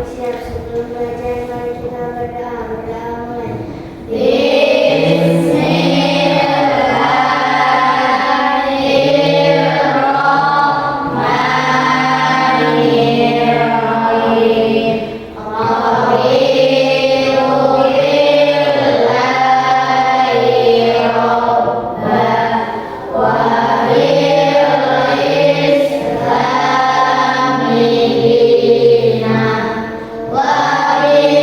siap sebelum belajar. Mari kita berdoa berdamai. Wa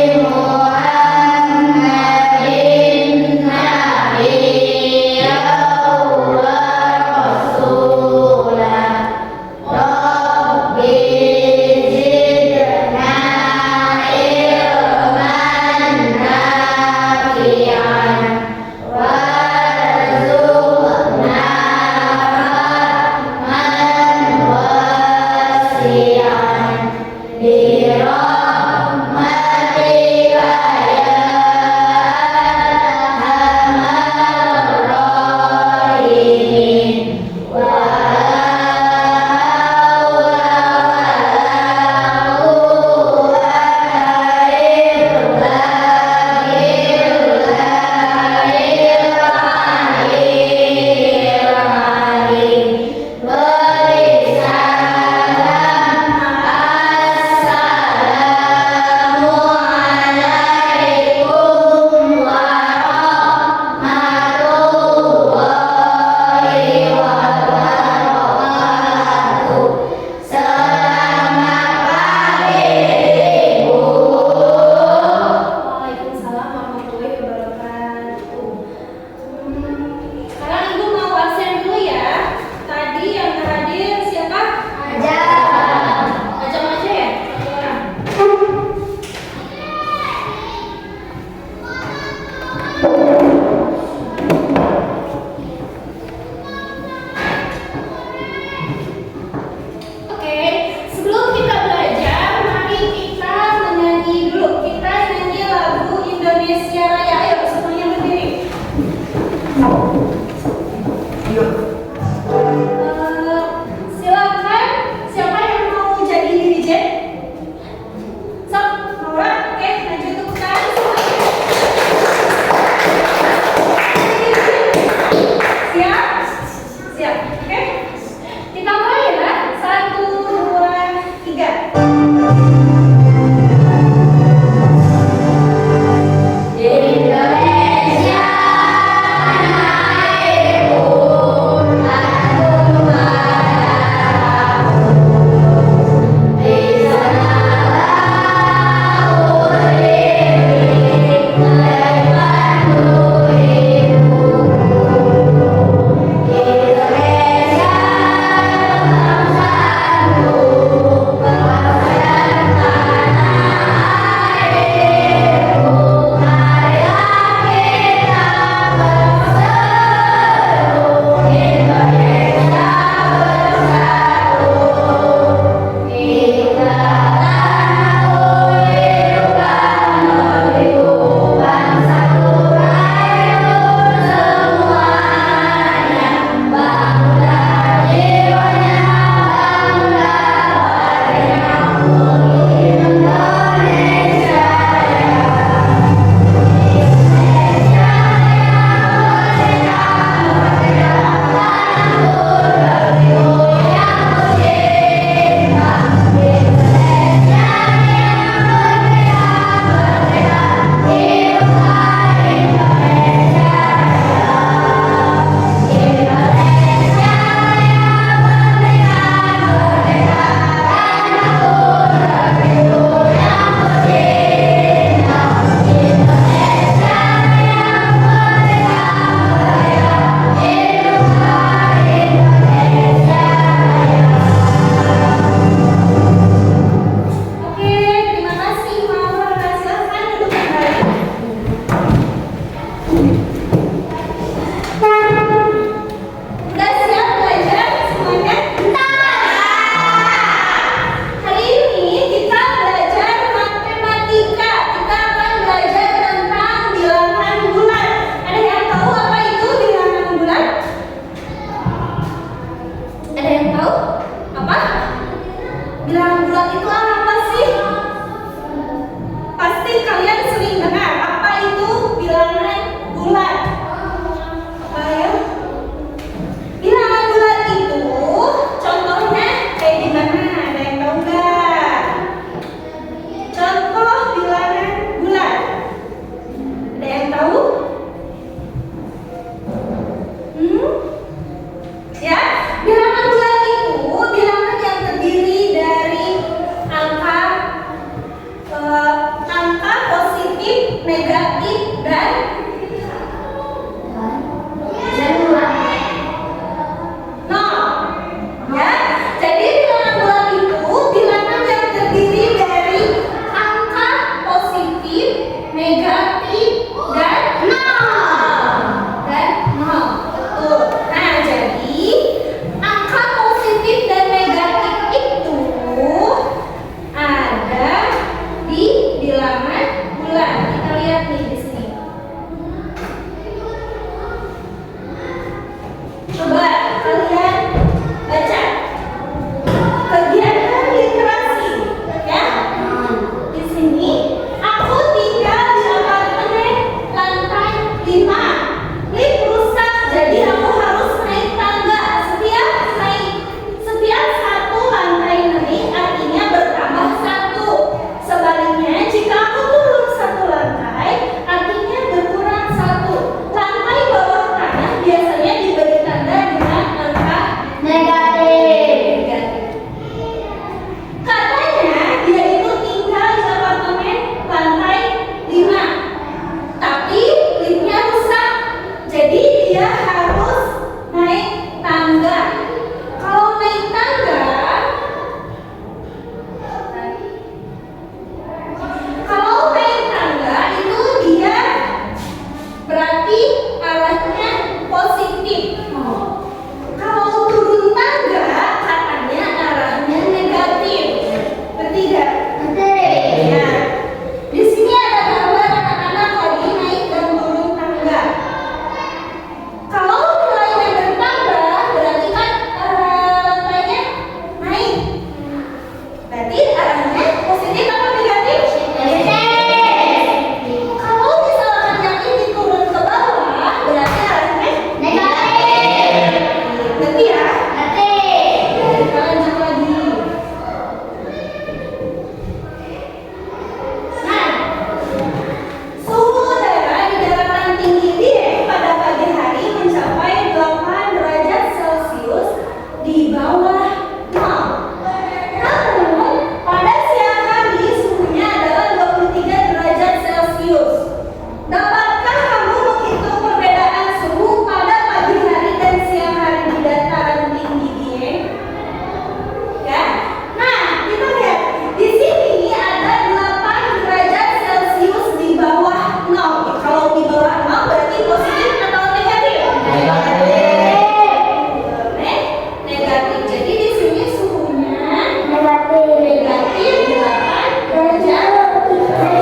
negatif. Jadi di sini suhunya negatif. negatif 8 derajat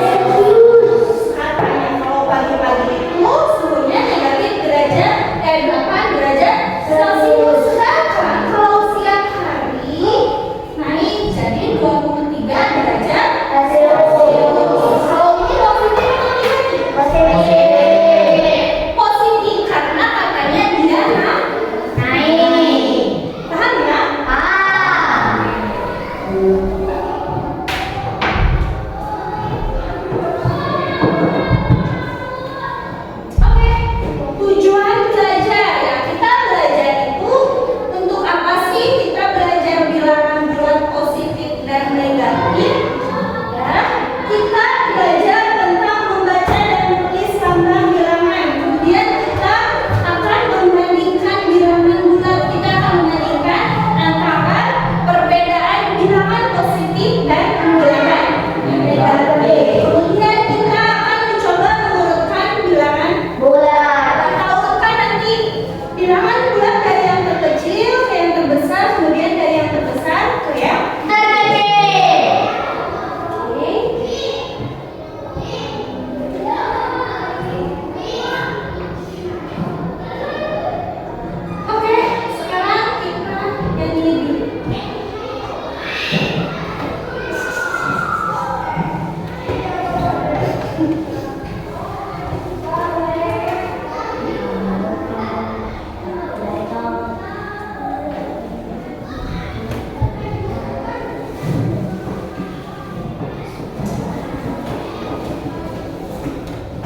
Celcius. Katanya kalau pagi-pagi itu suhunya negatif 8 derajat Celcius. Sedangkan kalau siang hari naik jadi 23 derajat Celcius. Kalau ini positif atau negatif? Positif karena katanya dia naik. Paham ya? Oke, tujuan belajar ya. Kita belajar itu untuk apa sih? Kita belajar bilangan bulat positif dan negatif. Ya, kita belajar tentang membaca dan menulis lambang bilangan. Kemudian kita akan membandingkan bilangan bulat. Kita akan membandingkan antara perbedaan bilangan positif dan bilangan negatif. Kemudian kita akan mencoba mengurutkan bilangan Bulat. kita urutkan nanti bilangan bulat dari yang terkecil ke yang terbesar, kemudian dari yang terbesar ke yang Terkecil. Oke. Oke, sekarang kita nyanyi dulu.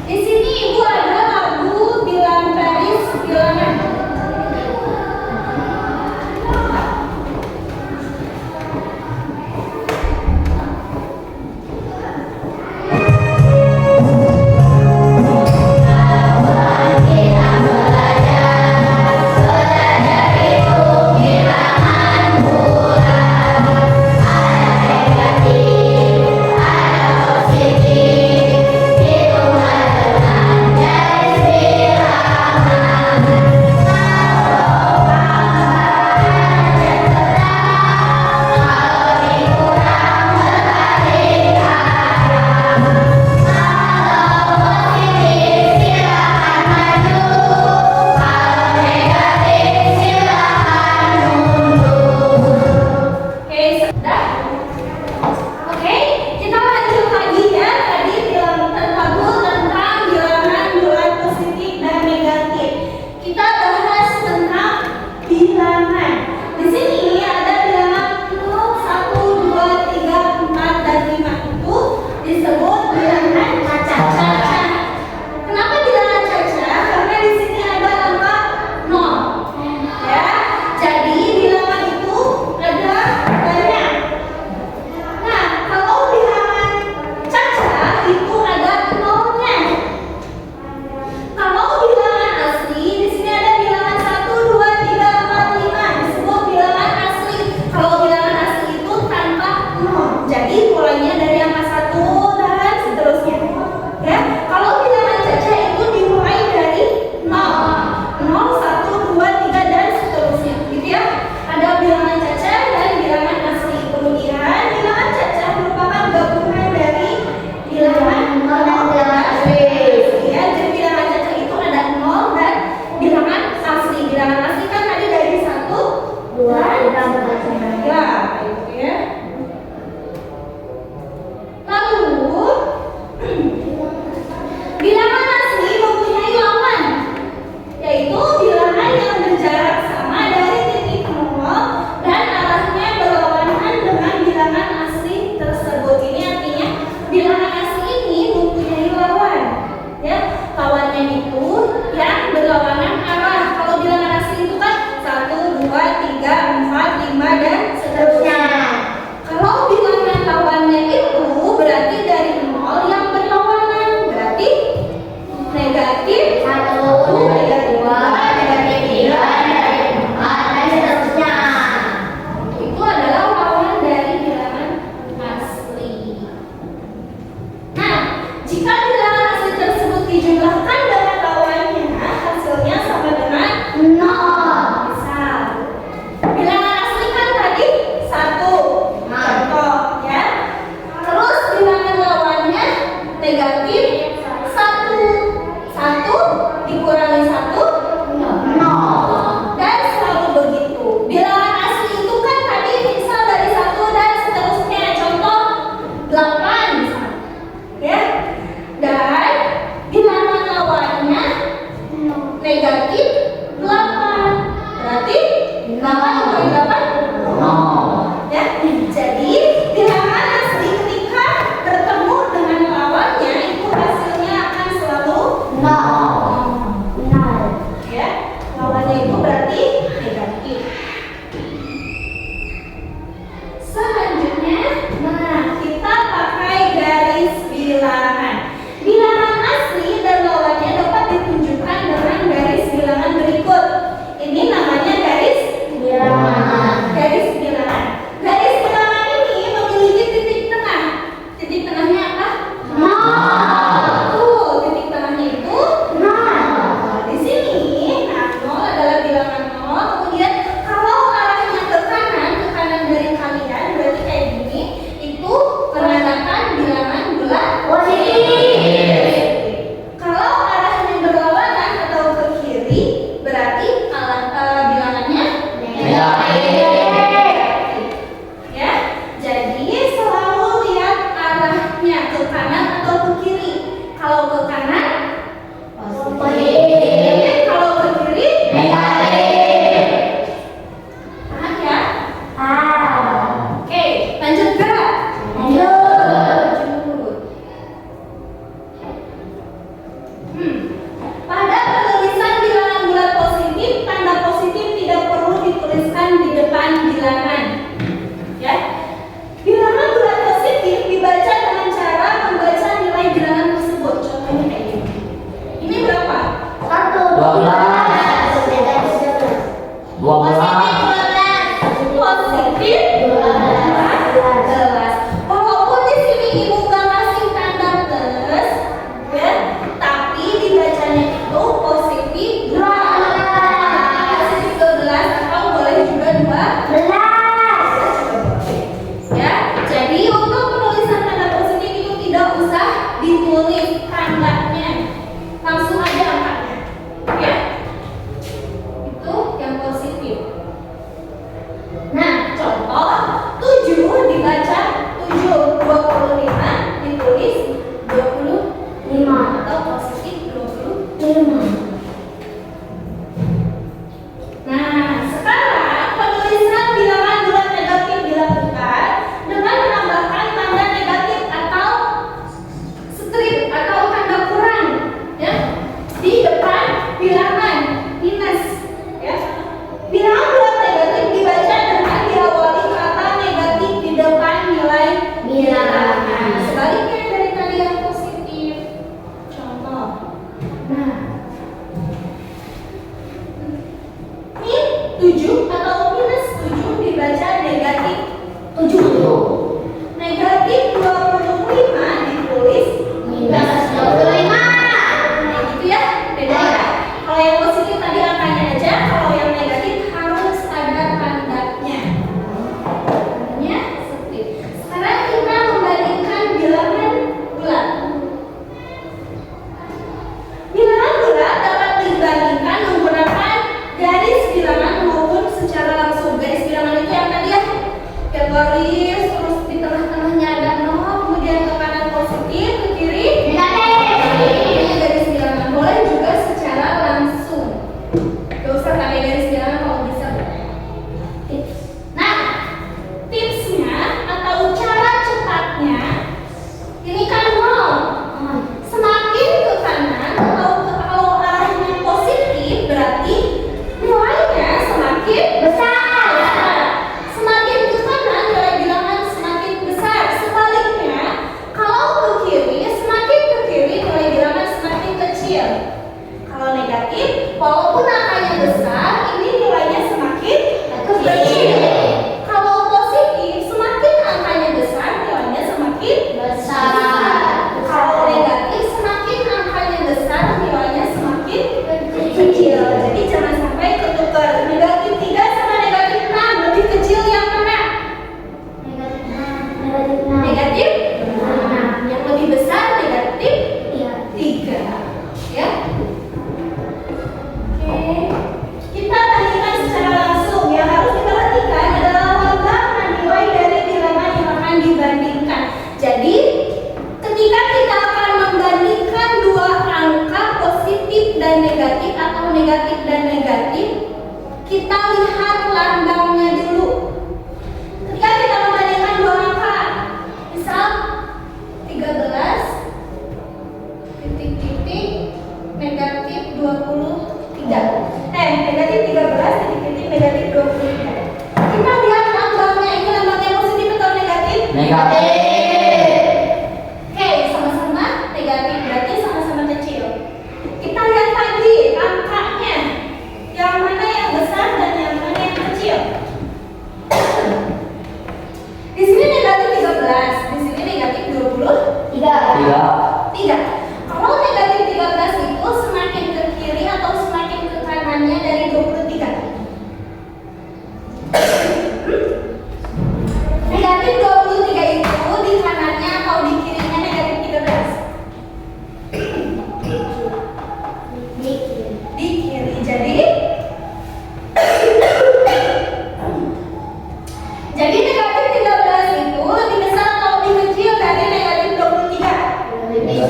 Di sini Ibu ada lagu Bilang Paris Bilangan. Oke, sudah. Oke, kita lanjut lagi ya. Tadi bilang tentang bilangan bulat positif dan negatif. Kita bahas tentang bilangan. Di sini ada bilangan 0, 1, 2, 3, 4, dan 5 itu disebut bilangan cacat. Kenapa bilangan cacat? Karena di sini ada angka 0. Ya, jadi bilangan itu ada banyak. Nah, kalau bilangan cacat itu ada nolnya. Kalau bilangan asli, di sini ada bilangan 1, 2, 3, 4, 5 disebut bilangan asli. Kalau bilangan asli itu tanpa nol. Jadi mulainya dari angka 1 dan seterusnya. Ya, kalau bilangan cacat itu dimulai dari 0. 0, 1, 2, 3 dan seterusnya. Gitu ya. Ada bilangan cacat dan bilangan asli. Kemudian bilangan cacat merupakan gabungan dari bilangan nol dan bilangan asli. Ya, jadi bilangan cacat itu ada 0 dan bilangan asli. Bilangan asli kan tadi dari 1, 2, 3, gitu ya. Lalu bilangan asli mempunyai lawan, yaitu bilangan yang berjarak sama dari titik 0 dan arahnya berlawanan dengan bilangan asli tersebut. Ini artinya bilangan asli ini mempunyai lawan. Ya, lawannya itu yang berlawanan arah. Kalau bilangan asli itu kan 1, 2, 3, 4, 5 dan seterusnya. garis, terus di tengah-tengahnya ada 0, kemudian ke kanan positif, ke kiri negatif. Garis bilangan boleh juga secara langsung. Gak usah pakai garis bilangan kalau bisa. Nah, tipsnya atau cara cepatnya ini kan 0. Semakin ke kanan kalau arahnya positif berarti nilainya semakin besar. Semakin ke kanan nilai bilangan semakin besar. Sebaliknya kalau ke kiri semakin ke kiri nilai bilangan semakin kecil. Kalau negatif walaupun angkanya besar ini nilainya semakin kecil. Kalau positif semakin angkanya besar nilainya semakin besar. Kalau negatif semakin angkanya besar nilainya semakin kecil. Jadi jangan sampai ketukar. Negatif 3 sama negatif 6 lebih kecil yang mana? Negatif 6. Yang lebih besar negatif 3. Ya. Oke. Kita bandingkan secara langsung. Yang harus diperhatikan adalah lambang nilai dari bilangan yang akan dibandingkan. Jadi ketika kita akan membandingkan dua angka positif dan negatif atau negatif dan negatif, kita lihat lambangnya dulu. Ketika kita membandingkan dua angka, misal 13 titik-titik negatif 23. Negatif 13 titik-titik negatif 23. Kita lihat lambangnya, ini lambangnya positif atau negatif? Negatif. Oke, sama-sama negatif, berarti sama-sama kecil. Kita lihat lagi angkanya, yang mana yang besar dan yang mana yang kecil. Di sini negatif 13, di sini negatif 23. Kalau negatif 13 itu semakin ke kiri atau semakin ke kanannya dari 23? Negatif 23 itu di kanannya atau di kirinya negatif 13? Di kiri. Jadi negatif 13 itu lebih besar atau lebih kecil dari negatif 23? Lebih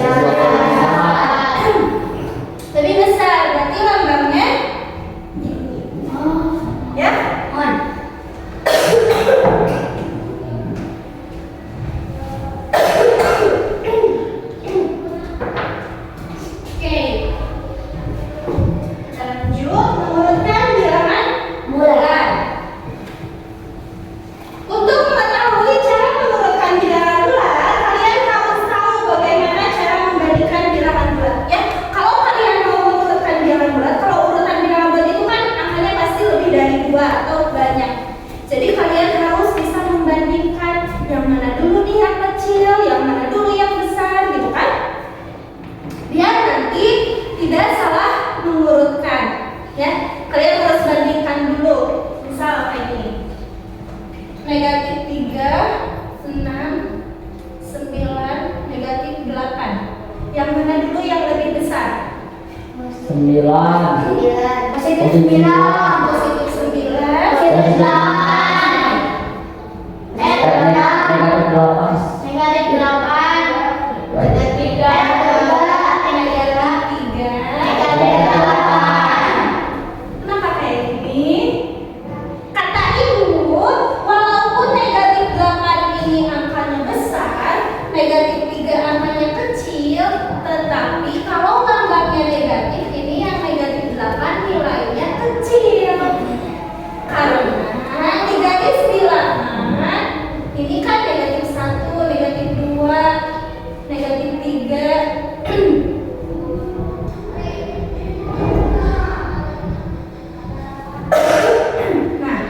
besar. Berarti lambangnya ya? Oke. Lanjut mengurutkan bilangan bulan. Untuk mengetahui cara mengurutkan bilangan bulan, kalian harus tahu bagaimana cara membandingkan bilangan bulan. Ya, kalau kalian mau mengurutkan bilangan bulan, kalau urutan bilangan bulan itu kan angkanya pasti lebih dari 2 atau banyak. Jadi kalian harus bisa membandingkan yang mana dulu nih yang kecil, yang mana dulu yang besar, gitu kan? Biar nanti tidak salah mengurutkan. Ya, kalian harus bandingkan dulu. Misal kayak gini. Negatif 3, 6, 9, negatif 8. Yang mana dulu yang lebih besar? 9. Positif 9. Positif 9. Positif 8. Negatif 8. Negatif 8. Negatif 3. Negatif 8. Kenapa kayak gini? Kata ibu, walaupun negatif 8 ini angkanya besar, negatif 3 angkanya kecil, tetapi kalau lambangnya negatif, ini yang negatif 8 nilainya kecil. Karena di garis bilangan, ini kan negatif 1, negatif 2, negatif 3. Nah,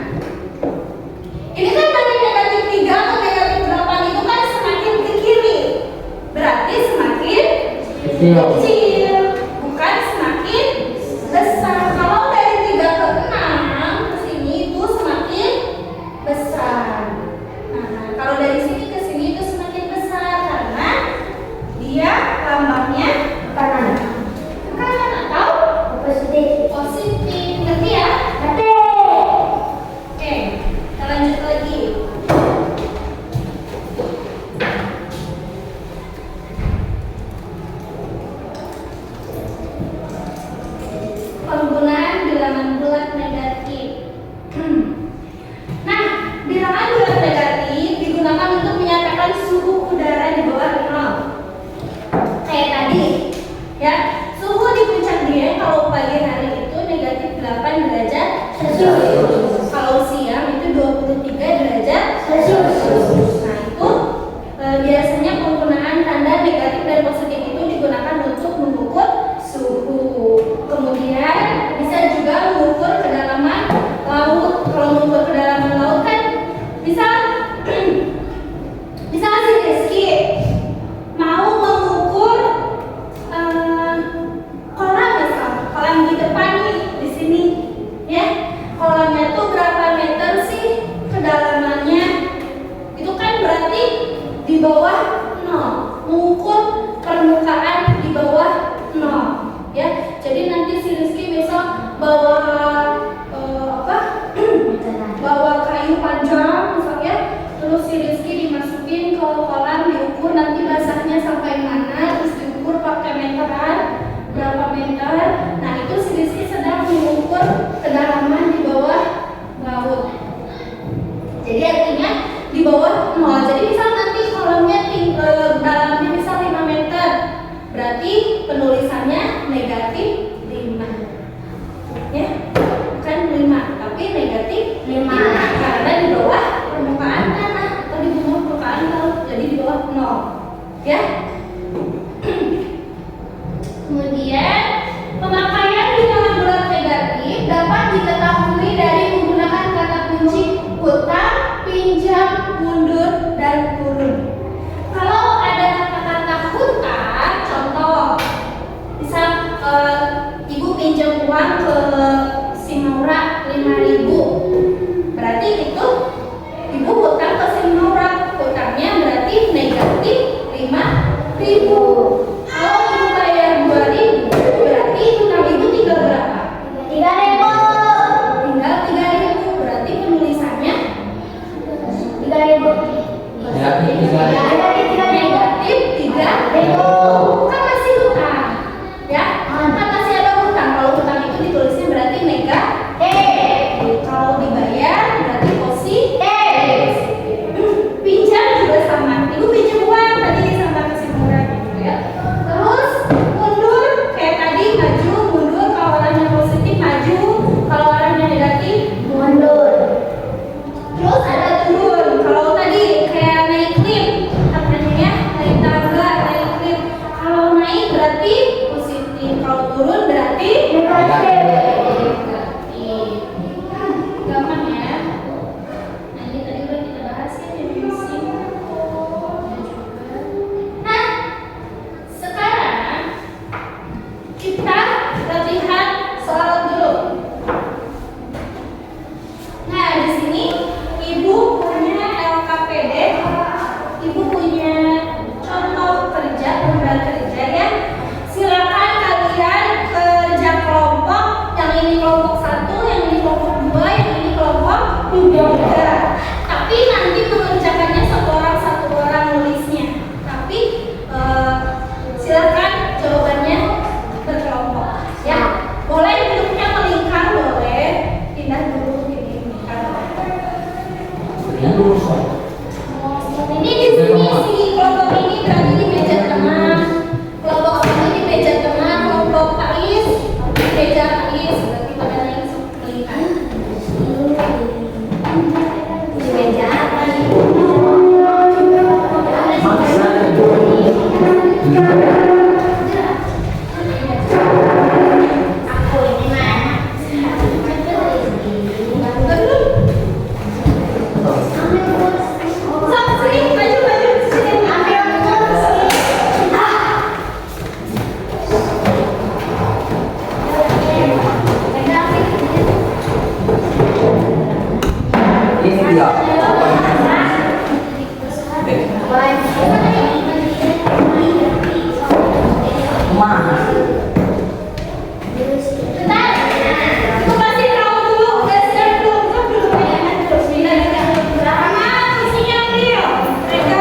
ini kan dari negatif 3 atau negatif 8 itu kan semakin ke kiri, berarti semakin kecil, bukan semakin besar. Kalau dari 3 ke 6 ke sini itu semakin besar. Nah, kalau dari sini ke sini itu semakin besar karena dia lambangnya kanan. Kanan atau positif? Positif. Ngerti ya? Oke, kita lanjut lagi. terus si Rizky dimasukin ke kolam, diukur nanti basahnya sampai mana, terus diukur pakai meteran berapa meter. Nah itu si Rizky sedang mengukur kedalaman di bawah laut. Jadi artinya di bawah nol. Jadi misal nanti kolamnya dalamnya misal 5 meter, berarti penulisannya negatif 5, ya bukan 5 tapi negatif 5 karena di bawah permukaan tanah atau di bawah permukaan laut, jadi di bawah 0, ya. Kemudian pemakaian bilangan bulat negatif dapat diketahui dari menggunakan kata kunci hutang, pinjam, mundur, dan turun. Kalau ada kata-kata hutang, contoh, misal ibu pinjam uang ke si Maura 5.000, berarti itu ibu hutang ke si Maura, hutangnya berarti negatif 5.000. Kalau ibu bayar 2.000, berarti hutang ibu tinggal berapa? 3.000. Tinggal 3.000, berarti penulisannya 3.000. negatif 3.000, kan masih hutang, ya? Kan masih ada hutang. Kalau hutang itu ditulisnya berarti negatif. Kalau dibayar berarti positif. Pinjam juga sama. Ibu pinjam uang tadi sama ke si Mura gitu ya. Terus mundur kayak tadi, maju mundur. Kalau orangnya positif maju, kalau orangnya negatif mundur. Terus ada turun. Kalau tadi kayak naik lift, apa namanya? Naik tangga, naik lift. Kalau naik berarti positif, kalau turun berarti negatif. Gampang ya. Nah, ini tadi udah kita bahas ya definisi. Nah, sekarang kita latihan soal dulu. Nah, di sini ibu punya LKPD, ibu punya contoh kerja, lembar kerja ya. Silakan kalian kerja kelompok. Yang ini kelompok 1, yang ini kelompok 2, yang ini kelompok 3. Tapi nanti mengerjakannya satu orang nulisnya. Tapi silakan jawabannya berkelompok ya. Boleh bentuknya melingkar, boleh pindah dulu ini. Ini di sini si kelompok ini berada di meja tengah, kelompok ini di meja tengah, kelompok Ais di meja Ais, berarti pada naik melingkar. Di meja apa nih? Aku ini mana? Sama sini, baju sini. Ini dia. Mana? Bentar, aku kasih tahu dulu, udah siap belum? Belum ya, terus pindah. Sama isinya Rio. Mereka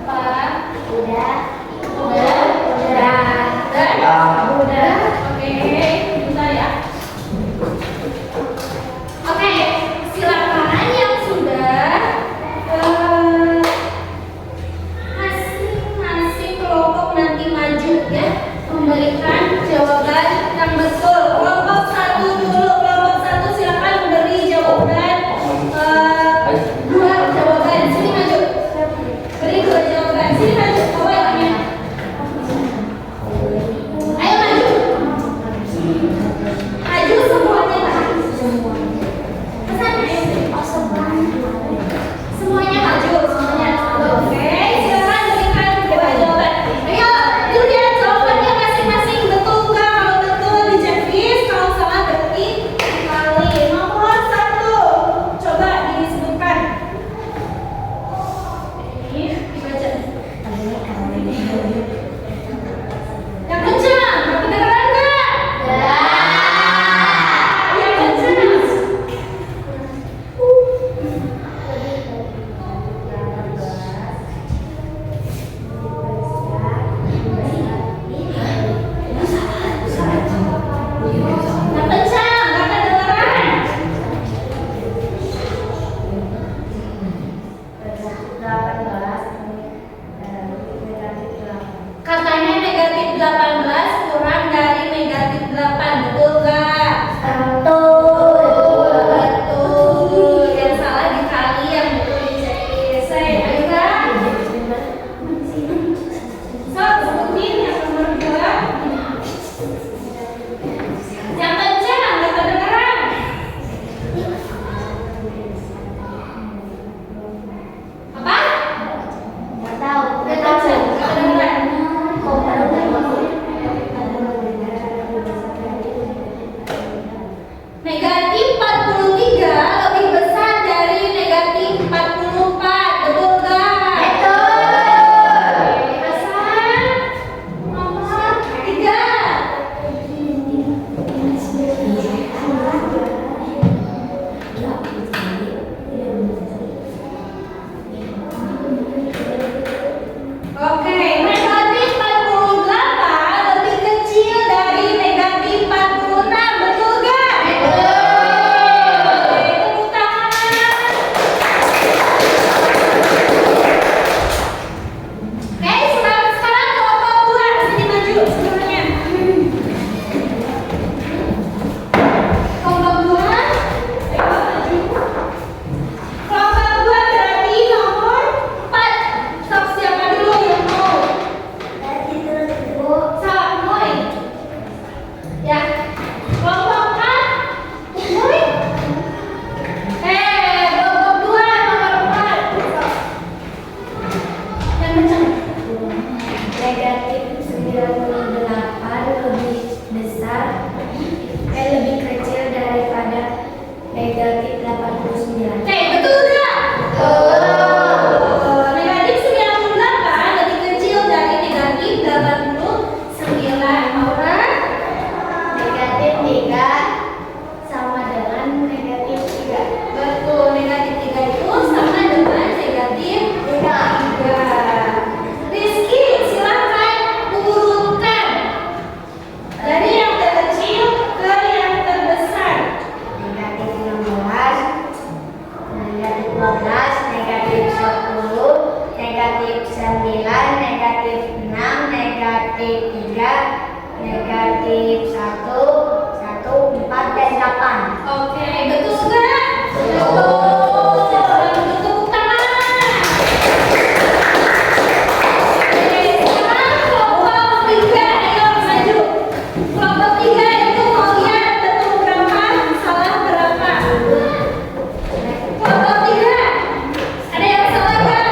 Apa? Udah. Udah. Udah. Oke, bentar ya. Oke, silakan yang sudah masing-masing kelompok nanti maju ya, memberikan jawaban yang betul. Kelompok satu dulu, kelompok satu silakan beri jawaban dua jawaban. Sini maju, beri dua jawaban. Sini maju, bawa yang ini. Ayo maju. Maju semuanya Pak. Semuanya maju, semuanya. Oke, silakan berikan dua jawaban. Ayo, lihat jawabannya masing-masing betul nggak? Kalau betul dicekis, kalau salah ketik kali. Nomor satu, coba disebutkan. Ini dibaca. Yang kencang, kedengeran nggak? Yang kencang. Yang kencang, nggak kedengeran. Katanya negatif 18 kurang dari negatif 8, betul nggak? Betul. Yang salah dikali, yang betul dicekis. Ayo kan? Sok, sebutin yang nomor 2. Yang kencang, nggak kedengeran. Apa? Nggak tahu. Nggak kencang, nggak kedengeran. Negatif 43 lebih besar dari negatif 44, betul nggak? Hasan, nomor 3. Oke, negatif 48 lebih kecil dari negatif 46, betul nggak? Oke, tepuk tangan. Oke, sekarang kelompok 2, sini maju semuanya. Kelompok 2, ayo maju. Kelompok 2 berarti nomor 4. Sok, siapa dulu yang mau? Sok, Moy. Ya. Kelompok 4, Moy. Kelompok 2 nomor 4. Sok. Yang kencang. Negatif 98 lebih besar lebih kecil daripada negatif 89. Betul nggak? Negatif 98 lebih kecil dari negatif 89. Aura? Negatif 3 sama dengan negatif 3. Betul, negatif 3 itu sama dengan negatif 3. Rizky, silakan urutkan dari yang terkecil ke yang terbesar. Negatif 16, negatif 12, negatif 10, negatif 9, negatif 6, negatif 3, negatif 1, 4, dan 8. Oke, betul nggak? Betul. Tepuk tangan. Oke, sekarang kelompok 3, ayo maju. Kelompok 3 itu mau lihat betul berapa, salah berapa. Kelompok 3, ada yang salah nggak?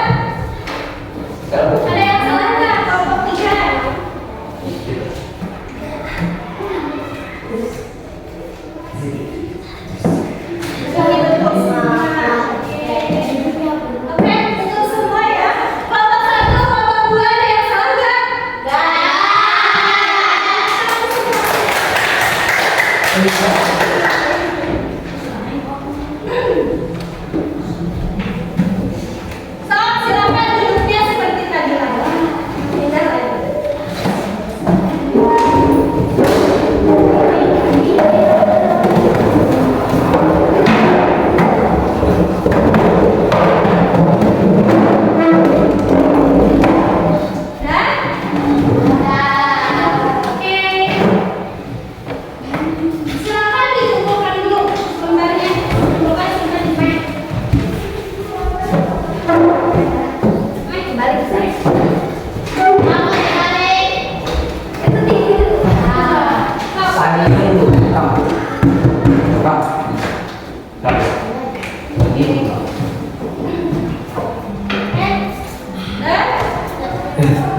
Ada yang salah nggak? Kelompok 3. Sekali betul. Ya.